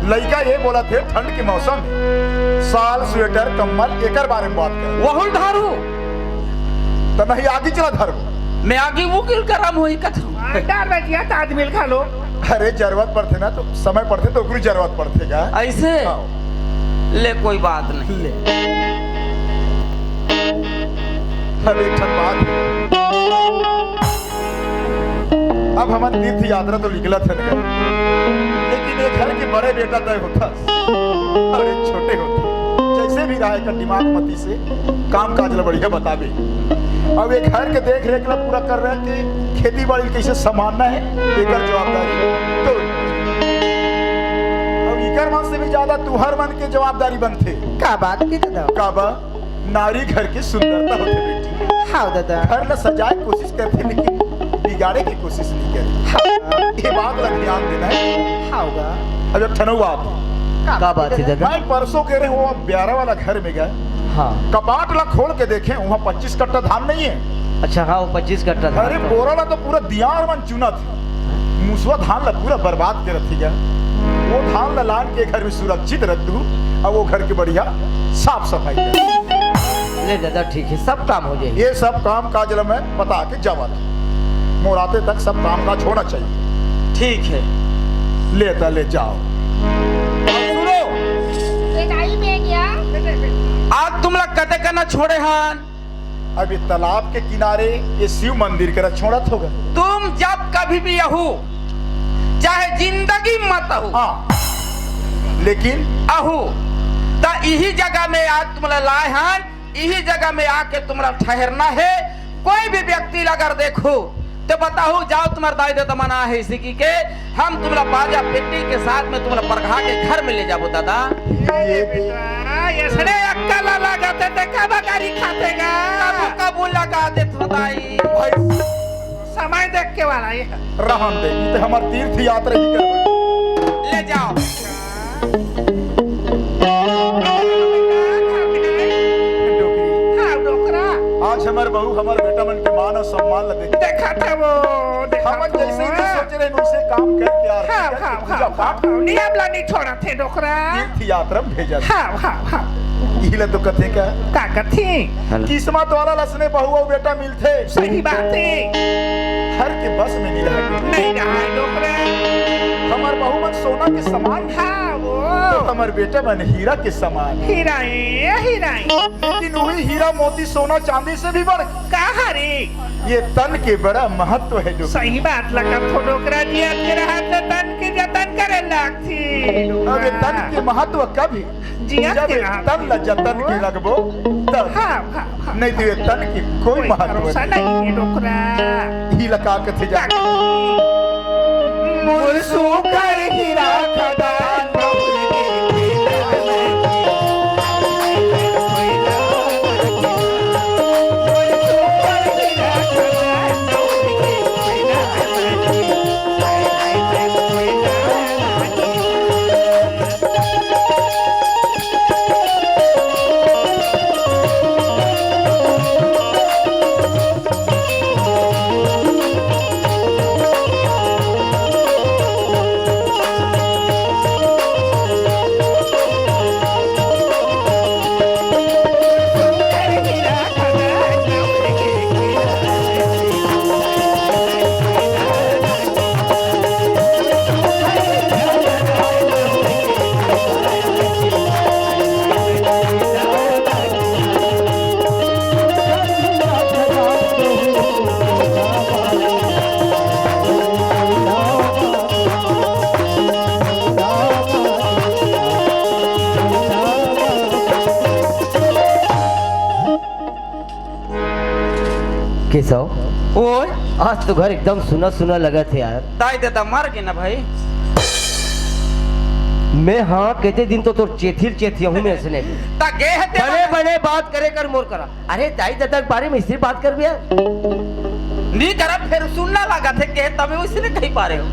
लड़का ये बोला थे ठंड के मौसम में साल स्वेटर कम्बल एकर बारे में बात कर वहुल धारू तो नहीं आगे चला धर्म मैं आगे वो गिल गरम हुई कथू डाल बजिया तो आदमी खा लो। अरे जरूरत पड़ते ना तो समय पड़ते तो ओकरी जरूरत पड़ते क्या ऐसे ले कोई बात नहीं ले अब एक ठन बात है। अब हमारे तीर्थ यात्रा तो निकला था ना, लेकिन एक घर के बड़े बेटा तय होता और एक छोटे होते जैसे भी रहा कर दिमाग मती से काम काज बढ़िया बतावे। अब एक घर के देख रेख ला पूरा कर रहे हैं कि खेती बाड़ी कैसे संभालना है एकर जवाबदारी तो अब इकर मन से भी ज्यादा तू हर मन के जवाबदारी बनते का बात की दादा? काबा नारी घर की सुंदरता होती बेटी। हाँ दादा। घर ला सजाए कोशिश करती लेकिन बिगाड़े की कोशिश नहीं करती। हाँ ये बात ला ध्यान देना है। होगा। अब जब ठनऊ आप का बात है दादा? मैं परसों कह रहे वो ब्यारा वाला घर में गए, हाँ कपाट ला खोल के देखे वहाँ 25 कट्टा धान नहीं है। अच्छा हाँ वो 25 कट्टा था। अरे बोरा ला तो पूरा दियार मन चुना था, मुसवा धान ला पूरा बर्बाद के रखी गया। वो धान ला लान के घर में सुरक्षित रख दूं अब वो घर की बढ़िया साफ सफाई कर। ले दादा ठीक है सब काम हो जाएगी। ये सब काम काज ला मैं बता के जवा मोराते तक सब काम काज होना चाहिए। ठीक है लेता ले जाओ। सुनो में आज तुम लोग कते करना छोड़े हन अभी तालाब के किनारे ये शिव मंदिर का छोड़त होगा। तुम जब कभी भी यहू चाहे जिंदगी मत अहू हाँ लेकिन अहू तो यही जगह में आज तुम लोग लाए हन, यही जगह में आके तुम लोग ठहरना है। कोई भी व्यक्ति अगर देखो तो बताओ जाओ तुम्हारा दाई दादा मना है इसी की के हम तुम लोग बाजा पेटी के साथ में तुम लोग परघा के घर में ले जाओ दादा। ये भी यसने अक्कल लगाते ते कब गाड़ी खातेगा? कबूल लगा दे दाई भाई समय देख के वाला ये रहन दे ये तो हमार तीर्थ यात्रा ही कर ले जाओ। डोकरी हाँ डोकरा आज हमारे बहू हमारे बेटा मन के मान और सम्मान लगे देखा था वो हम जैसे ही सोच रहे हैं उनसे काम करके आ हाँ रहे हाँ हैं पूजा पाठ नियम ला नहीं छोड़ा थे डोकरा। तीर्थ यात्रा में भेजा हाँ हाँ हाँ इहिले तो कथे का ताकत थी किस्मत वाला लसने बहू और बेटा मिलते सही बात है हर के बस में नहीं रहा नहीं रहा है डोकरा। हमार बहू मन सोना के समान है हाँ वो तो हमार बेटा मन हीरा के समान है। हीराएं लेकिन वही हीरा मोती सोना चांदी से भी बढ़ कहा रे ये तन के बड़ा महत्व है डोकरी। सही बात लगा तो डोकरा जी आपके रहा तो तन के जतन करे लगती अब ये तन के महत्व कभी जिया जब के ये रहा तन ला जतन के लगबो तब हाँ हाँ हाँ नहीं तो ये तन की कोई महत्व भरोसा नहीं नहीं है डोकरा। ही लगा के थे जा मुरसू कर हीरा खदान केशव ओए आज तो घर एकदम सुना सुना लगा थे यार। दाई दादा मर गए ना भाई। मैं हाँ कहते दिन तो तोर चेथिया हूँ मैं सुने ता गे है ते बड़े बड़े बात करे कर मोर करा। अरे दाई दादा के बारे में इसलिए बात कर बिया नहीं करा फिर सुनना लगा थे के तभी उसने कहीं पा रहे हो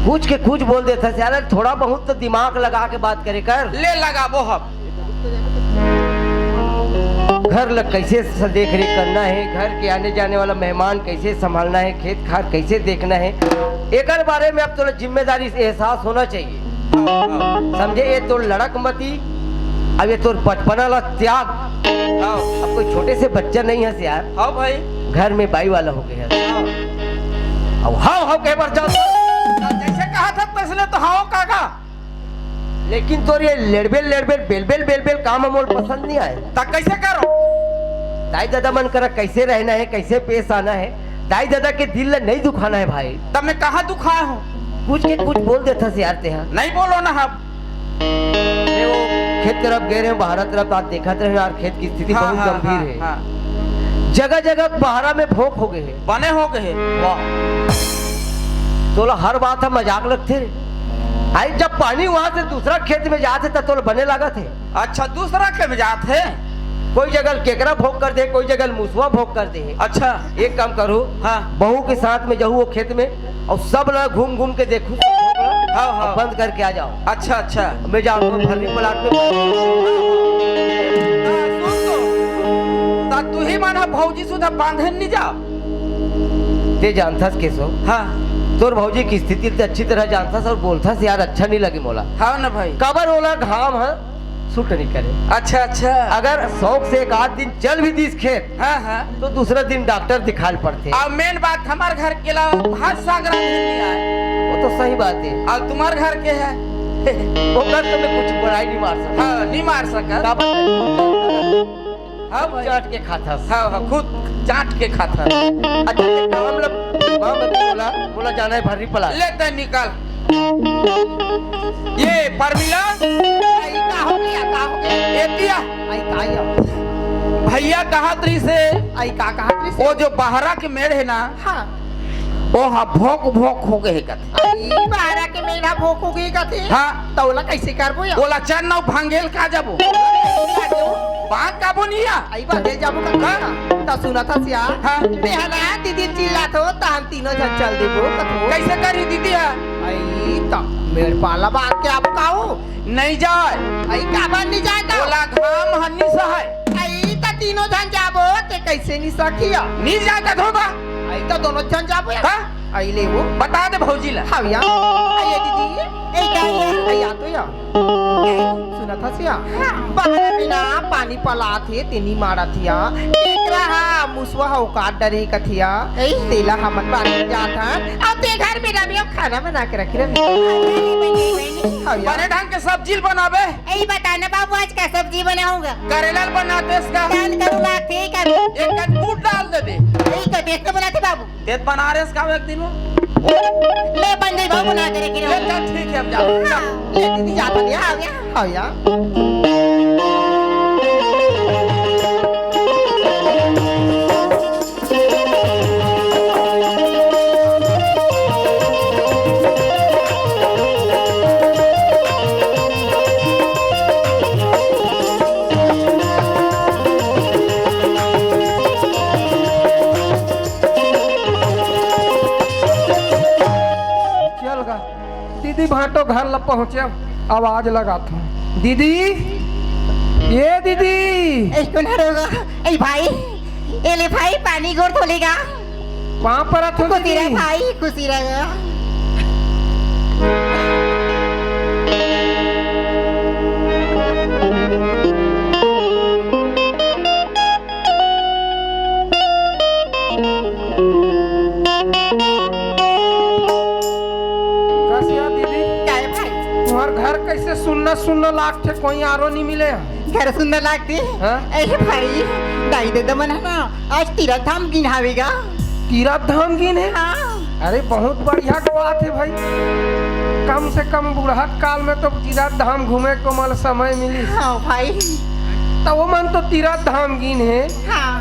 कुछ के कुछ बोल देता यार थोड़ा बहुत तो दिमाग लगा के बात करे कर। ले लगा वो हम घर लग कैसे देख रेख करना है, घर के आने जाने वाला मेहमान कैसे संभालना है, खेत खार कैसे देखना है, एक बारे में अब तो जिम्मेदारी से एहसास होना चाहिए। समझे, ये तो लड़क मती, अब ये तो बचपना ला त्याग। अब कोई छोटे से बच्चा नहीं है यार। हाँ भाई, घर में बाई वाला हो गया। अब हाँ कह बार जाओ, जैसे कहा था तसले तो हाँ काका। लेकिन तो ये लेड़बेल बेल काम हमोल पसंद नहीं आए। तब कैसे करो? दाई दादा मन करा कैसे रहना है, कैसे पेश आना है। दाई दादा के दिल ला नहीं दुखाना है भाई। तब मैं कहाँ दुखाया हूँ? कुछ के कुछ बोल देता से यार तेहा। नहीं बोलो ना हम। वो खेत तरफ गए रहे बाहर तरफ, आप देखा थे यार खेत की स्थिति बहुत गंभीर है। जगह जगह बाहरा में भोग हो गए हैं, बने हो गए। वाह, तोला हर बात हम मजाक लगते। आई जब पानी वहां से दूसरा खेत में जाते तब तो बने लगा थे। अच्छा, दूसरा खेत में जाते? कोई जगह केकरा भोग कर दे, कोई जगह मूसवा भोग कर दे। अच्छा, एक काम करो, हाँ, बहू के साथ में जाऊँ वो खेत में और सब ना घूम घूम के देखूं, हाँ, बंद करके आ जाओ। अच्छा अच्छा, मैं जाऊँ तो भरनी प्लाट में। तू ही माना भौजी सुधा बांधे नहीं जाओ। ते जानता केसो, हाँ, तोर भौजी की स्थिति तो अच्छी तरह जानता और बोलता यार अच्छा नहीं लगे मोला। हाँ ना भाई, कबर ओला घाम है सूट नहीं करे। अच्छा अच्छा, अगर शौक से एक आध दिन चल भी दिस खेत, हाँ हाँ, तो दूसरा दिन डॉक्टर दिखाल पड़ते। और मेन बात हमारे घर के अलावा भात सागरा नहीं आए। वो तो सही बात है। और तुम्हारे घर के है वो कर तो मैं कुछ बुराई नहीं मार सकता। हाँ, नहीं मार सका। हाँ भाई, चाट के खाता। हाँ हाँ, खुद चाट के खाता। अच्छा काम लग मां बोला बोला जाना है भरनी पला। लेते निकल। ये परमिला का हो गया एतिया आई काया भैया कहा तरी से आई का कहा से वो जो बाहरा के मेड़ है ना, हाँ वो हाँ भोक भोक हो गए कथे। आई बाहरा के मेरा भोक हो गई कथे। हाँ, तौला कैसे करबो या बोला चल ना भांगेल का जाबो बात का बोनिया। आई बात जाबो का ता सुना था सिया। हाँ, बेहना दीदी चिल्ला तो हम तीनों जन चल देबो कथो। कैसे करी दीदी है? आई ता मेरे पाला बात के आप काओ नहीं जाए। आई का बन नहीं जाता। बोला घाम हन्नी सा है। आई ता तीनों जन जाबो ते कैसे नहीं सकिया। नहीं जाता धोबा। आई तो दोनों जन जाबो या। हाँ? आई ले वो बता दे भौजी ला। हाँ या आई दीदी ए क्या या आई आ तो या सुना था सिया। बाहर बिना पानी पला थे तेनी मारा थिया देख रहा मुसवा हो का डरे कथिया तेला हमन पानी जाता अब ते घर में रवि अब खाना बना के रखी रवि। हाँ या बने ढंग के सब्जी बनावे। यही बताना बाबू आज क्या सब्जी बनाऊंगा। करेला बनाते इसका दाल करूंगा ठीक है। एक कटकूट डाल दे दे। यही तो देखते बनाते बाबू। तेज बना रहे इसका एक दिन ले बन गई बाबू बना के रखी ले रहूंगा। चल ठीक है हम जाओ। ले दीदी जाता नहीं आ गया। हाँ या दीदी भाटो घर ला पहुंचे, आवाज लगाता हूँ। दीदी, ये दीदी इसको ना रोगा। ए भाई ए ले भाई पानी गोर खोलेगा। वहाँ पर थो खुशी रह दीदी। भाई खुशी रह। कसिया दीदी, क्या है भाई? तुम्हार घर कैसे सुनना लाग थे, कोई आरो नहीं मिले। घर सुंदर लागते। हाँ? ए भाई दाई दे दमन है ना आज तीरथ धाम गिनावेगा। तीरथ धाम गिन है। हाँ अरे बहुत बढ़िया बात है भाई। कम से कम बुढ़त काल में तो तीरथ धाम घूमे को मल समय मिली। हाँ भाई तो वो मन तो तीरथ धाम गिन है। हाँ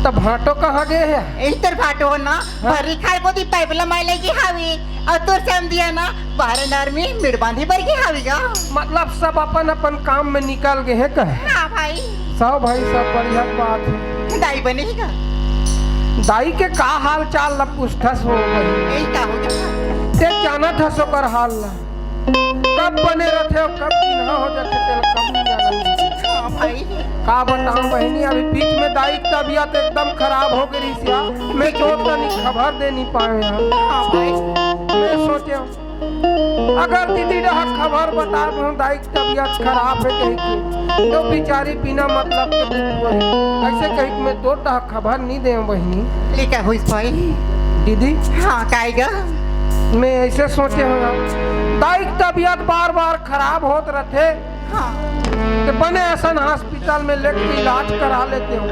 तब भाटो कहाँ गए है? इस तरफ फाटो ना भरी खाए को दी पाइपला मार लेगी हावी और तोर सम दिया ना बाहर नर में मिड़ बांधी पर की हावीगा। मतलब सब अपन अपन काम में निकल गए हैं कहे। हाँ भाई सब भाई सब बढ़िया बात है। दाई बनेगा। दाई के का हाल चाल ला पूछथस हो गई। यही का हो गया। ते जाना था सो कर हाल ला कब बने रहते हो कब किन्हा हो जाते तेल कब नहीं जाना। हाँ भाई का बताऊं बहनी, अभी बीच में दाई की तबीयत एकदम खराब हो गई सिया। मैं तो तनी खबर दे नहीं पाए यार। हाँ भाई मैं सोचे अगर दीदी रहा खबर बता दूं दाई की तबीयत खराब है कहीं की तो बेचारी बिना मतलब के दुख हुई ऐसे कहीं कि मैं तो खबर नहीं दे बहनी लिखा हुई भाई दीदी हाँ काएगा मैं ऐसे सोचे होगा दाई की तबीयत बार बार खराब होत रहते हाँ कि बने ऐसा हॉस्पिटल में लेके इलाज करा लेते हो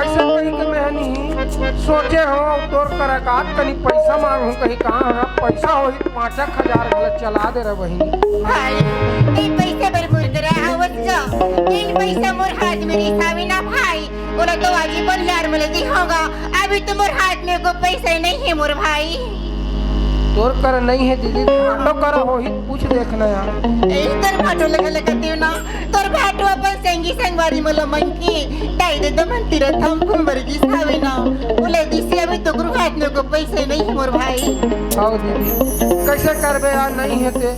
ऐसे कहीं के मैं नहीं सोचे हो तोर कर कहीं पैसा मांगू कहीं कहाँ है पैसा हो 5,000 गलत चला दे रहे बहनी भाई ये पैसे बरबूर कर रहा है वक्त जो इन पैसा मोर हाथ में रिसावी ना भाई बोला तो आजी बोल यार मिले दी होगा अभी तो मोर हाथ में को पैसे नहीं है मोर भाई तोर कर नहीं है दीदी तो कर हो ही पूछ देखना यार एक तर भाटो लगा लगती हो ना तर भाटो अपन संगी संगवारी मला मन की ताई दे तो मन तेरा थम कुम बरगी सावे ना बोले दिसी अभी तो गुरु हाथ में को पैसे नहीं है मोर भाई आओ दीदी कैसे करबे यार नहीं है ते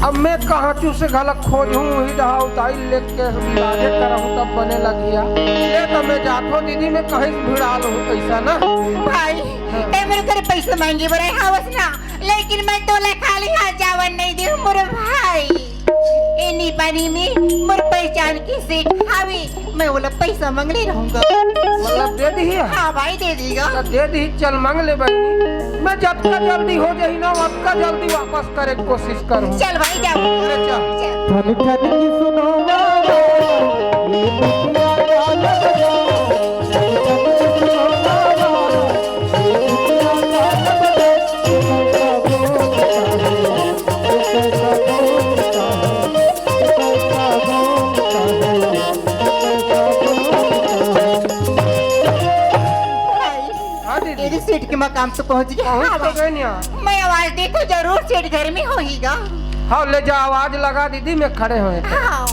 अब मैं कहाँ चू से गलत खोजूं ही दहाऊ ताई लेके इलाजे करहूं तब बने लगिया ले तो मैं जातो दीदी मैं कहीं भिड़ा लूं पैसा ना भाई ए मेरे करे पैसे मांगे बरे हावस ना लेकिन मैं तोला खाली हाथ जावन नहीं दे मोर भाई एनी पानी में मोर पहचान की से हावी मैं बोला पैसा मांगले रहूंगा मतलब दे दी है हाँ भाई दे दीगा तो दे दी चल मांग ले बहनी मैं जब का जल्दी हो जाही ना उतना जल्दी वापस करे की कोशिश करूं चल भाई जाओ अरे चल चल। ठन ठन की सुनो ये दुनिया वाला हाँ दीदी मेरी सीट के मकाम तो पहुंच गया पहुंच हाँ तो भाई। गए नहीं मैं आवाज देखो जरूर सीट घर में होईगा हाँ ले जा आवाज लगा दीदी मैं खड़े हुए हाँ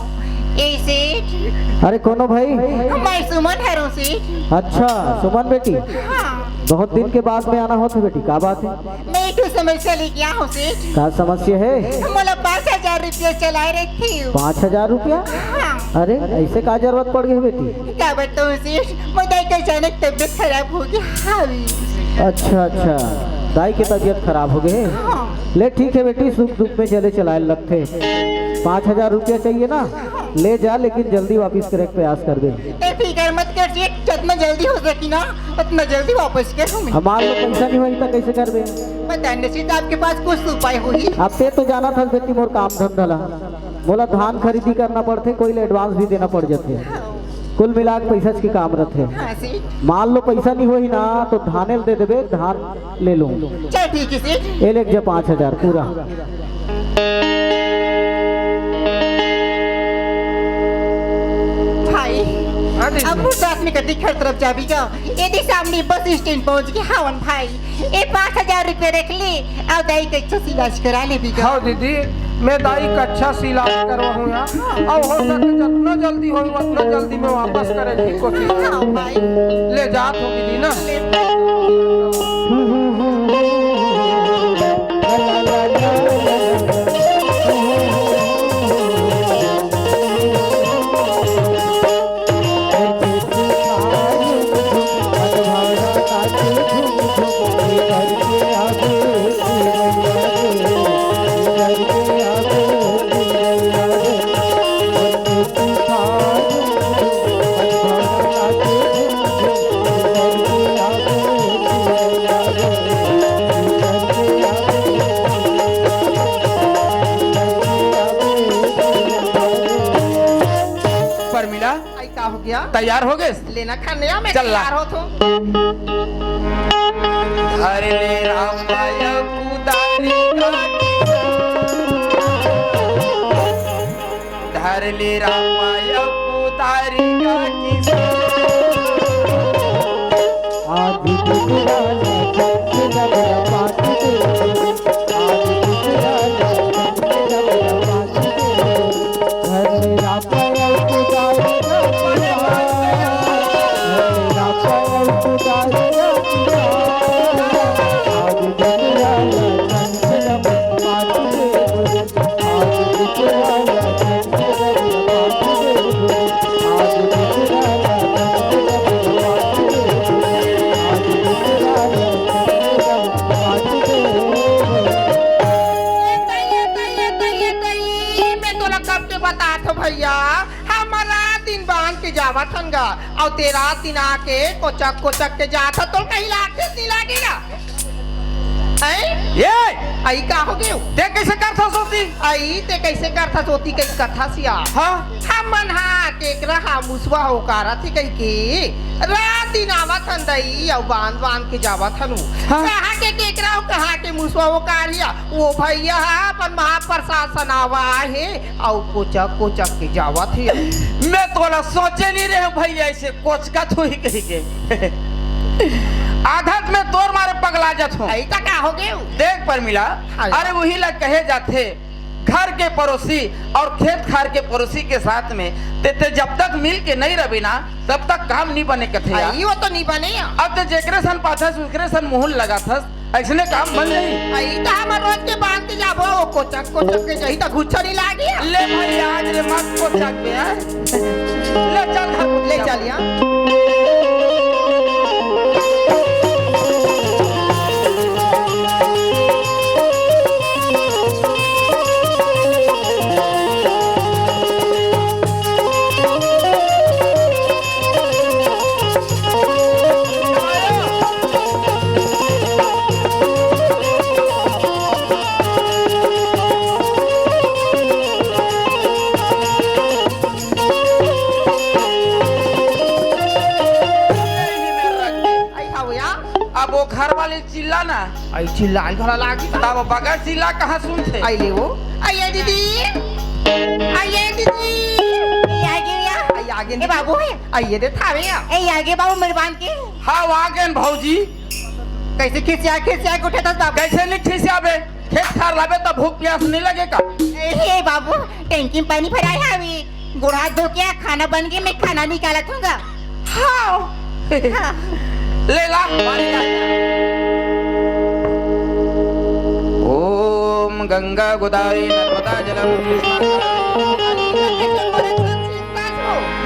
ए सीट अरे कोनो भाई मैं सुमन हरूँ सीट अच्छा सुमन बेटी हाँ बहुत दिन के बाद में आना होता बेटी क्या बात है मैं एक समस्या लेके आया हूँ सीट क्या समस्या है मला 5,000 रुपया चलाए रखी हूँ 5,000 रुपया हाँ अरे ऐसे का जरूरत पड़ गई बेटी क्या बताऊँ सीट मुझे अचानक तबीयत खराब हो गई हावी अच्छा अच्छा दाई की तबीयत खराब हो गई हाँ ले ठीक है बेटी सुख दुख में चले चलाए लगते 5,000 रुपया चाहिए ना ले जा लेकिन जल्दी वापस करे के प्रयास कर दे ए फिकर मत कर सीट जितना जल्दी हो सकी ना उतना जल्दी वापस करूँ मैं हमारे लोग पैसा नहीं होगी तो कैसे कर दे पता नहीं सीट आपके पास कुछ उपाय होगी अब ते तो जाना था बेटी मोर काम धंधा ला बोला धान खरीदी करना पड़ते कोई एडवांस भी देना पड़ जाते कुल मिला के पैसा की काम रहते हाँ सीट मान लो पैसा नहीं होई ना तो धाने दे देवे धान ले लो चल ठीक है सीट ये ले जा 5,000 पूरा भाई हाँ दीदी अब मुझे साथ में कटी खर तरफ जाबी का यदि सामने बस स्टैंड पहुंच गए हावन भाई ये 5,000 रुपए रख ले अब दाई का अच्छा से इलाज करा ले भी का हाँ दीदी मैं दाई का अच्छा से इलाज करवाऊँ यहाँ और हो सके जितना जल्दी हो उतना जल्दी मैं वापस करे की कोशिश करूं। हाँ भाई ले जात हो दीदी ना परमिला आई का हो गया तैयार हो गए लेना खाने या मैं चल ला। तैयार हो तो हरे ले रामाय कुदारी धर ले रामाय कुदारी आज गुजरा ना मेरा पास दे आज गुजरा ना मेरा पास दे घर मेरा पायल पुजारी ना मेरा पायल पुजारी ना आज गुजरा ना मेरा पास दे आज गुजरा ना मेरा पास भैया हमारा दिन बांध के जावा थनगा और तेरा दिन आके कोचक कोचक के जात तो कहीं लाके नहीं लागेगा ये आई का हो गयो ते कैसे करथा सोती आई ते कैसे करथा सोती कई कथा सिया हाँ हम मन हा केकरा हा मुसवा हो कारा थी कई के रात दिन आवत हन दई और बांध बांध के जावत हनु हाँ। कहाँ के केकरा हो कहाँ के मुसवा हो कारिया वो भैया अपन महाप्रशासन आवा है और कोचक कोचक के जावत है मैं तोला सोचे नहीं रहे भैया ऐसे कोच का थोड़ी कही के आदत में तोर मारे पगला जात हो ऐसा का हो गयो देख पर मिला हाँ। अरे वही ला कहे जाते घर के पड़ोसी और खेत खार के पड़ोसी के साथ में ते जब तक मिल के नहीं रही ना तब तक काम नहीं बने कथे आई वो तो नहीं बने अब तो जेकरे सन पाथा उसकरे सन मुहल लगा था ऐसने काम बन गई आई तो हम रोज के बांध के जाबो वो कोचक कोचक के जही तो गुच्छा नहीं लागी ले भाई आज रे मत को चाक पे है ले चल घर को ले चलिया अब वो घर वाले चिल्ला ना आई चिल्लाल घरा लागी तब बगैर चिल्ला कहाँ सुनते आई ले वो आई दीदी आई दीदी ए आगे या आई आगे ए बाबू है आई दे थावे ए आगे बाबू मेरे बांध के हाँ आगे भौजी कैसे खिसिया उठे था बाबू कैसे नहीं ठिसियाबे खेत खार लाबे तो भूख प्यास नहीं लगेगा ए बाबू टैंकी में पानी भराया है अभी गोड़ हाथ धो के खाना बन गया मैं खाना निकाला दूंगा हाँ ले ला पानी ला। ओम गंगा गोदावरी नर्मदा जलम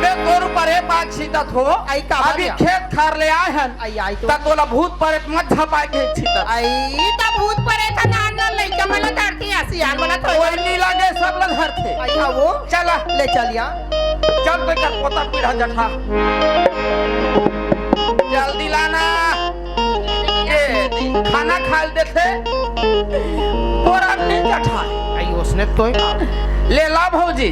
मैं तोर पर एक बात छीतत हो आई का अभी खेत खार ले आए हन आई तो ता तोला भूत पर मत झपाए के छीतत आई ता भूत परे था नान लइका मला धरती आसियान मला तो कोई नहीं लगे सब लग धर थे आई हा वो चला ले चलिया चल तो कर पोता पीढ़ा जठा जल्दी लाना ये खाना खा देते पूरा नहीं जठा आई उसने तो ले ला भौजी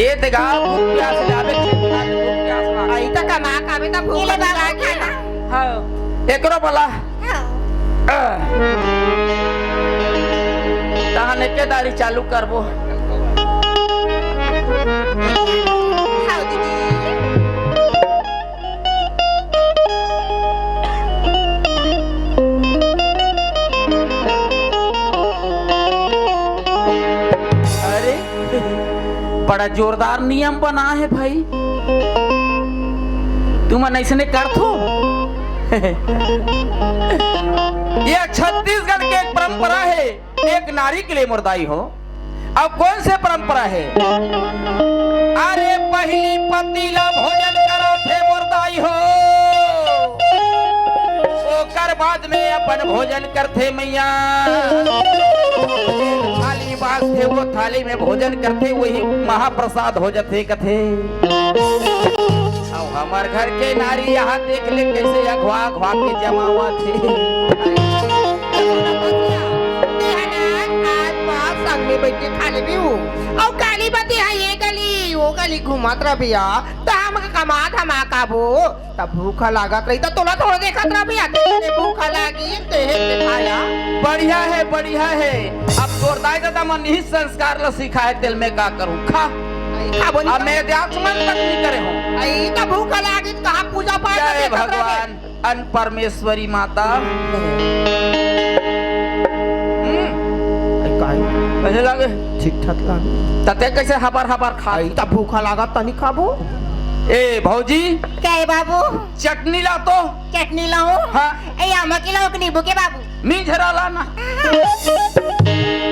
ये देगा भूख प्यास लावे खेत खार भूख प्यास लागे आई ता कमा काबे ता भूख ले बाबू लागी खाना हाँ एकरो बोला तहने के दारी चालू करबो हाँ दीदी अरे बड़ा जोरदार नियम बना है भाई तुम ऐसे कर थो यह छत्तीसगढ़ की एक परंपरा है एक नारी के लिए मुर्दाई हो अब कौन से परंपरा है अरे पहली पति ला भोजन करो थे मुर्दाई हो ओकर बाद में अपन भोजन करते मैया थाली बास थे वो थाली में भोजन करते वही महाप्रसाद हो जाते कथे हमार घर के नारी यहाँ देख ले कैसे अघवा अघवा के जमा हुआ थे संग में बैठ के खा ले भी हूँ और काली बाती है ये गली वो गली घुमात रह भैया तो हम कमात हम काबो तब भूखा लागत रही तो तोला थोड़ा देखत रह भैया तेरे भूखा लागी तेरे खाया बढ़िया है अब तोर दाई दादा मन ही संस्कार ला सिखा है तेल में का करूं खा खाबो अब मैं आचमन तक नहीं करे हूं आई तो भूखा लागी कहाँ पूजा पाठ जय भगवान अन परमेश्वरी माता कैसे लगे ठीक ठाक लागे तते कैसे हबर हबर खा आई तो भूखा लागत तनी खाबो ए भौजी क्या है बाबू चटनी ला तो चटनी लाऊं हाँ ए आमा की लाऊं कि नींबू के बाबू मीठा लाना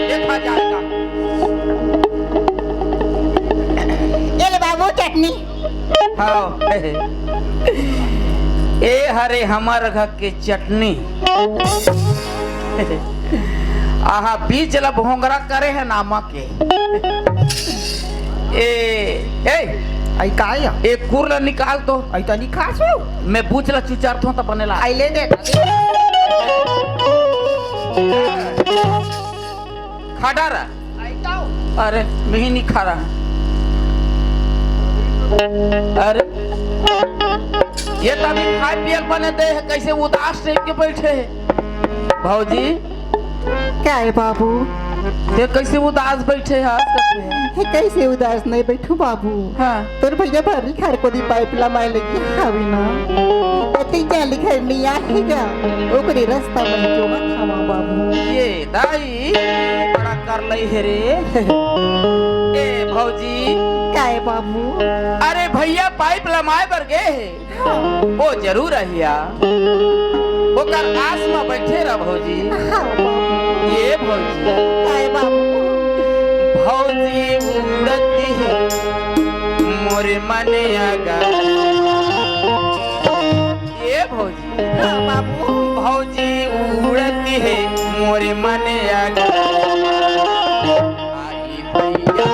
देखा जाएगा ये ले बाबू चटनी हाँ ए हरे हमार घर के चटनी आहा बीच ला भोंगरा करे है नामा के ए आई काय एक कुर्ला निकाल तो आई तनी खासो मैं पूछला चुचार तो बनेला आई ले दे खाड़ा रहा आई ताओ अरे मैं ही नहीं खा रहा अरे ये तभी खाए पियल बने दे है कैसे उदास टाइप के बैठे है भाजी क्या है बाबू ये कैसे उदास बैठे है कैसे उदास नहीं बैठू बाबू हाँ तोर भैया भरी खर को दी पाइप लमाए लगी हावी ना अति जाली घर नहीं आएगा ओकरे रास्ता में जो मत खावा बाबू ये दाई बड़ा कर लई है रे ए भौजी क्या है बाबू अरे भैया पाइप लमाए बर गए है वो जरूर रहिया वो कर आस में बैठे रह भौजी हाँ बाबू ये भौजी क्या है बाबू भौजी उड़ती है मोरे मने आगा ये भौजी हाँ बाबू भौजी उड़ती है मोरे मने आगा आई भैया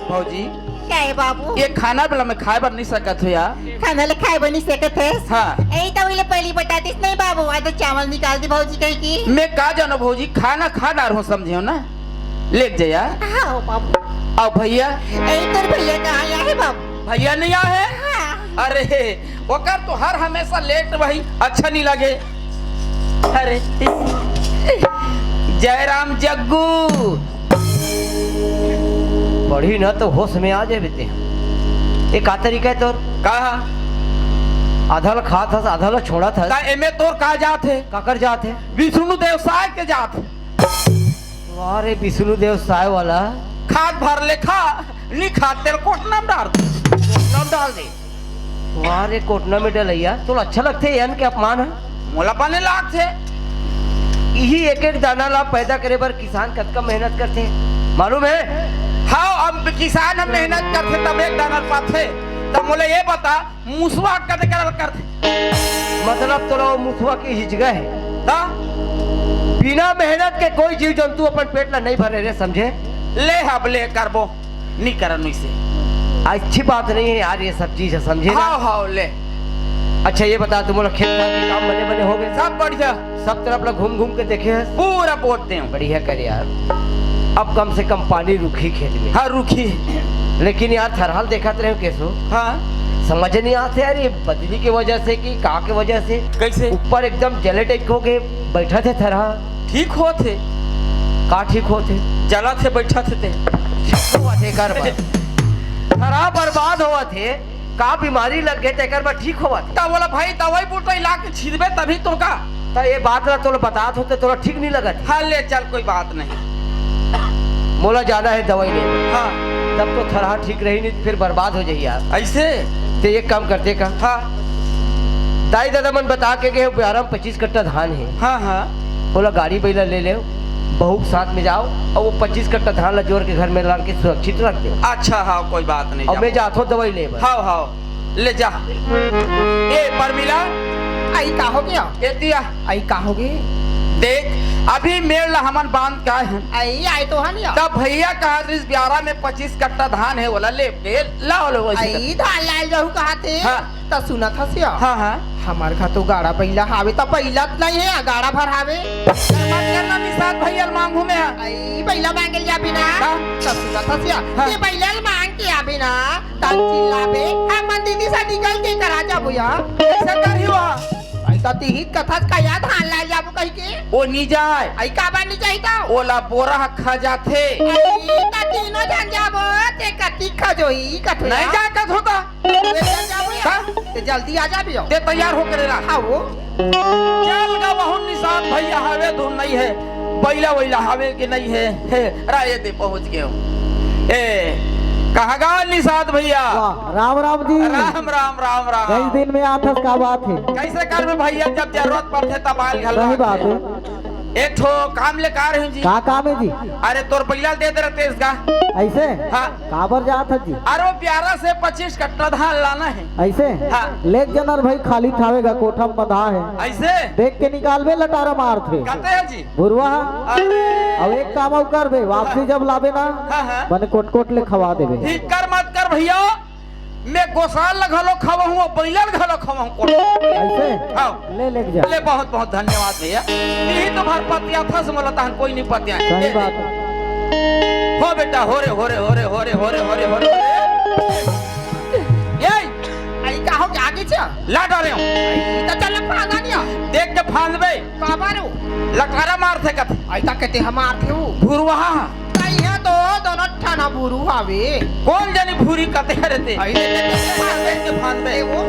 भौजी क्या है बाबू ये खाना वाला मैं खाए बर नहीं सकत हो यार खाना ले खाए बनी सकत है हाँ यही तो बोले पहली बतातीस नहीं बाबू आज तो चावल निकाल दी भौजी कहीं की मैं का जानो भौजी खाना खा डार हूँ समझे ना ले जाया हाँ बाबू आओ भैया यही तो भैया कहाँ आया है बाबू भैया नहीं आए हाँ अरे वो कर तो हर हमेशा लेट वही अच्छा नहीं लगे अरे जयराम जग्गू बढ़ी ना तो होश में आ जाए बेटे ये का तरीका है तोर कहा आधा ला खा था आधा ला छोड़ा था का एमे तोर का जात है काकर जात है विष्णु देव साय के जात है अरे विष्णु देव साय वाला खाद भर ले खा नहीं खा तेरे कोट नाम डाल दे अरे कोटना में डलैया तो अच्छा लगते है यान के अपमान है मोला पाने लाग थे यही एक एक दाना ला पैदा करे बर किसान कतका मेहनत करते हैं मालूम है हाँ अब किसान हम मेहनत करते तब एक दाना पाते तब मोले ये बता मुसवा कद करते मतलब तो वो मुसवा की हिजगा है ता बिना मेहनत के कोई जीव जंतु अपन पेट ला नहीं भरे रे समझे ले अब ले करबो नहीं करन से अच्छी बात नहीं है यार ये सब चीज है समझे ना हाँ हाँ ले अच्छा ये बता तुम लोग खेत के काम बने बने हो गए सब बढ़िया सब तरफ लोग घूम घूम के देखे हैं पूरा बोलते हैं बढ़िया कर यार अब कम से कम पानी रुकी खेत में हाँ रुकी लेकिन यार थरहाल देखा रहे हो कैसो हाँ समझ नहीं आते यार ये बदली की वजह से कि का के वजह से कैसे ऊपर एकदम जले टाइप हो के बैठा थे थरहा ठीक होते का ठीक होते जला थे बैठा थे हुआ थे कर थरहा बर्बाद हुआ थे का बीमारी लग गए तेकर बार ठीक हुआ था तब बोला भाई दवाई बूटा ला के छिड़बे तभी तो का तो ये बात ला तो बता होते थोड़ा ठीक नहीं लगा था हाँ ले चल कोई बात नहीं मोला जाना है दवाई लेने हाँ तब तो थरहा ठीक रही नहीं फिर बर्बाद हो जाए यार ऐसे तो एक काम करते का हाँ दाई दादा मन बता के गए 25 कट्टा धान है हाँ हाँ बोला गाड़ी बैला ले ले बहू साथ में जाओ और वो 25 कट्टा धान ला जोड़ के घर में ला के सुरक्षित रख दो अच्छा हाँ कोई बात नहीं और मैं जाता हूँ दवाई ले हाँ हाँ ले जा ए परमिला आई का हो गया ए दिया आई का हो गई देख अभी मेल हमन बांध का है आई आई तो हन या तब भैया कहा इस 11 में 25 कट्टा धान है बोला ले लाओ लो आई धान लाल जाहू कहा थे हाँ। तो सुना था सिया हाँ हाँ हमार घर तो गाड़ा पहिला हावे तो पहिला नहीं है गाड़ा भर हावे मत करना निशाद भैया मांगू में आई पहिला मांगे जा बिना हाँ। तो सुना था सिया हाँ। ये पहिला मांग के आवे ना तब चिल्लावे हम दीदी से निकल के करा जा भैया ऐसा कर हुआ आई तो तिही कथा का याद धान लाल जाबू कह के वो नहीं जाए आई का बानी चाहिए ओला बोरा खा जाते आई ता तीनों जान जाबो ते कति खजोई कथे नहीं जाकर होता हाँ। ते जल्दी आ जा बियो ते तैयार होकर रहा आओ चल गा वहुन निशाद भैया हवे धुन नहीं है बैला वैला हवे कि नहीं है राय दे पहुंच गए हूँ। ए कहाँ गाँव निषाद भैया? वाह, राम राम जी। राम राम राम राम। कई दिन में आथस का बात है। कैसे कर में भैया, जब जरूरत पड़ते तब आयल घल। सही बात है। एक ठो काम ले कार हूँ जी। का काम है जी? अरे तोर बैला दे दे रहे इसका। ऐसे? हाँ। काबर जात है जी? अरे वो 11 से 25 कट्टा धान लाना है। ऐसे? हाँ। लेक जनर भाई खाली ठावेगा, कोठा में बंधा है। ऐसे देख के निकालबे लटारा मार थे। कहते हैं जी। बुरवा अरे अब एक काम और कर बे, वापसी जब लाबे ना हाँ, हाँ। बने कोट कोट ले खवा देबे। ठीक कर मत कर भैया, मैं गोसाल लगलो खवा हूँ, बैला लगलो खवा हूँ। ऐसे? हाँ। ले जा। ले बहुत बहुत धन्यवाद भैया। यही तो भर पतिया था समलता है, कोई नहीं पतिया। सही बात है। हो बेटा, हो रे हो रे हो रे हो रे हो रे हो रे हो रे। ये आई का हो के आगे छ ला डाले हूँ। आई त चल फाना निया देख के फांद बे का बारो लकारा मार थे कथे आई त कहते हम आथे हो भुरवा आई है तो दोनों ठाना बुरू आवे कौन जानी भूरी कथे रहते। आई ले फांद बे वो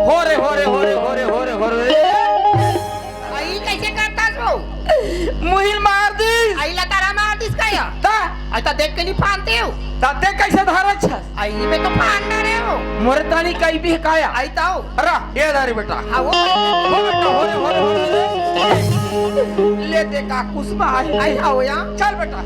हो रे हो रे हो रे हो रे हो रे हो रे। आई कैसे करता हो? मुहिल मार दी आई ला तारा मार दिस का या ता आई त देख के नहीं फानते हो। ताते कैसे धारत छ? आई में तो फान ना रहे हो। मोरे तानी कई भी काया आई ताओ अरे ये धारी बेटा हाँ वो हो बेटा हो रे हो रे हो रे। ले दे का कुसमा आई आई आओ या चल बेटा।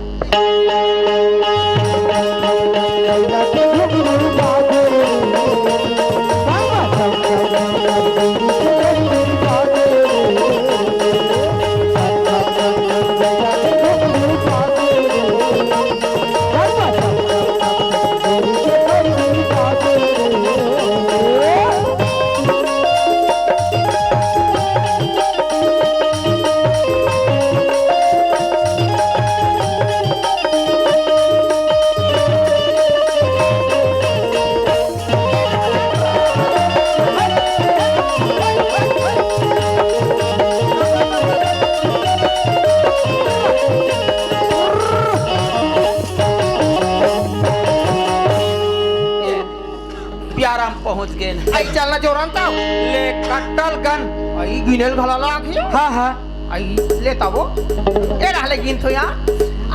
पहुंच गए। आई चलना जोरन ताओ ले कट्टल गन आई गिनल घला लाखी हाँ हाँ आई लेता वो ए रहले गिन तो या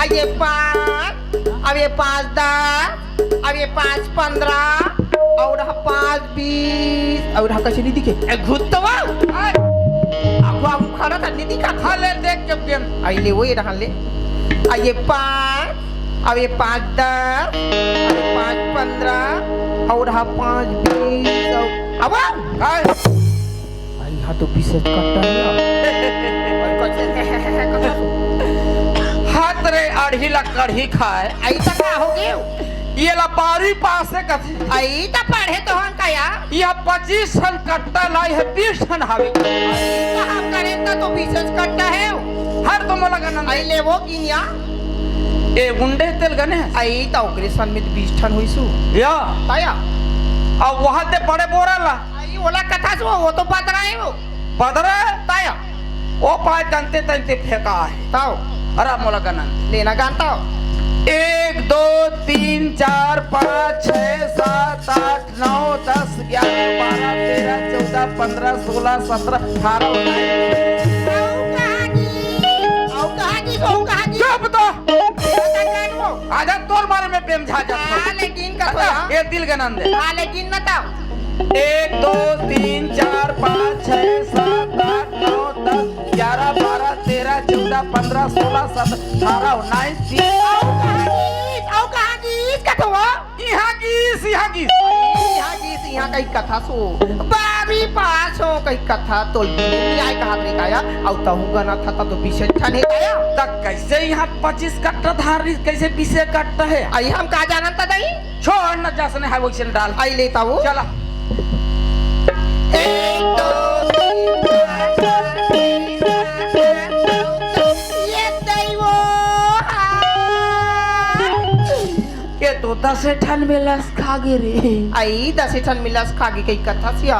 आई ये 5 अब ये 5 10 अब ये 5 15 और 5 20 और कैसे नहीं दिखे ए घुत तो वा आगो आगो खड़ा था नहीं दिखा खा ले देख जब गेम आई ले वो ये रहले आई ये 5 अब ये 5 10 अब ये 5 15 और 5 20 अब आई हाँ तो 20 कट्टा हाथ रे अढ़ी ला कढ़ी खाए आई तक हो गए ये ला बारी पास से कथे आई तक पढ़े तो हम का या यह 25 टन कट्टा लाई है 20 टन हावी हम करें तो 20 कट्टा है हर तो मोला गन आई ले वो किनिया ए गुंडे तेल गने आई तो ग्रेसन में 20 टन हुई सु या ताया अब वहां ते बड़े बोरा ला आई ओला कथा सो वो तो पतरा है वो पदरा ताया ओ पाए तंते तंते फेंका है ताओ अरे मोला गन लेना गानता 1 2 3 4 5 6 7 8 9 10 11 12 13 14 15 16 17 18 चुप तो आजा तोर बारे में प्रेम झाजा लेकिन का ये दिल के नंदे लेकिन न ताओ 1 2 3 4 5 6 7 8 9 10 11 12 13 14 15 16 17 18 19 यहाँ कई कथा सो बारी पास हो कई कथा तो नहीं आए कहा रे काया आउ तहु गना था तो 20 ठन है काया तक कैसे यहाँ 25 कट्टा धार कैसे 20 कट्टा है आई हम का जानता नहीं छोड़ न जसने है वैसे डाल आई लेता वो चला 1 2 3 4 ये दैवो ये तो 10 ठन में लस खा गे रे आई 10 ठन मिलस खागी कई कथा सिया